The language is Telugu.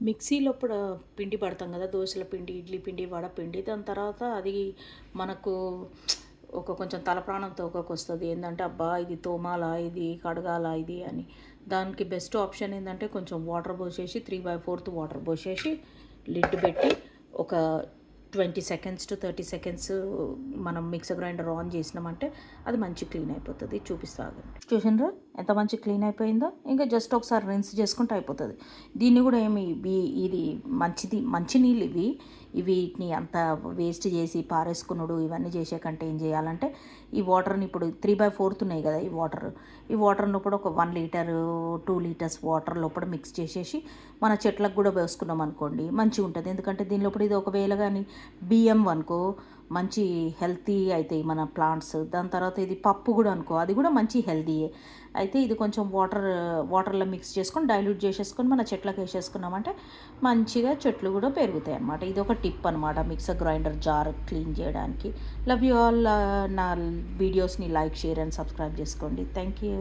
మిక్సీలో ఇప్పుడు పిండి పడతాం కదా, దోశల పిండి, ఇడ్లీ పిండి, వడ పిండి. దాని తర్వాత అది మనకు కొంచెం తలప్రాణం తోకకొస్తది. ఏందంటే అబ్బా! ఇది తోమాలా, ఇది కడగాలా ఇది అని. దానికి బెస్ట్ ఆప్షన్ ఏందంటే కొంచెం వాటర్ పోసేసి 3/4 వాటర్ పోసేసి లిడ్ పెట్టి ఒక 20 సెకండ్స్ టు 30 సెకండ్స్ మనం మిక్సర్ గ్రైండర్ ఆన్ చేసినామంటే అది మంచి క్లీన్ అయిపోతుంది. చూపిస్తా ఆగండి. చూసినరా ఎంత మంచి క్లీన్ అయిపోయిందో. ఇంకా జస్ట్ ఒకసారి రిన్స్ చేసుకుంటే అయిపోతుంది. దీన్ని కూడా ఇది మంచి నీళ్ళు వీటిని అంత వేస్ట్ చేసి పారేసుకున్నాడు ఇవన్నీ చేసే కంటే ఏం చేయాలంటే ఈ వాటర్ని ఇప్పుడు 3/4 ఉన్నాయి కదా, ఈ వాటర్ లోపల ఒక 1 లీటర్ 2 లీటర్స్ వాటర్ లోపల మిక్స్ చేసేసి మన చెట్లకు కూడా వేసుకున్నాం అనుకోండి మంచిగా ఉంటుంది. ఎందుకంటే దీని లోపల ఇది ఒకవేళ కానీ బియ్యం అనుకో మంచి హెల్తీ అవుతాయి మన ప్లాంట్స్. దాని తర్వాత ఇది పప్పు కూడా అనుకో అది కూడా మంచి హెల్తీయే. అయితే ఇది కొంచెం వాటర్లో మిక్స్ చేసుకొని డైల్యూట్ చేసేసుకొని మన చెట్లకు వేసేసుకున్నామంటే మంచిగా చెట్లు కూడా పెరుగుతాయి అన్నమాట. ఇది ఒక టిప్ అనమాట మిక్సర్ గ్రైండర్ జార్ క్లీన్ చేయడానికి. Love you all. నా వీడియోస్ని లైక్, షేర్ అండ్ సబ్స్క్రైబ్ చేసుకోండి. Thank you.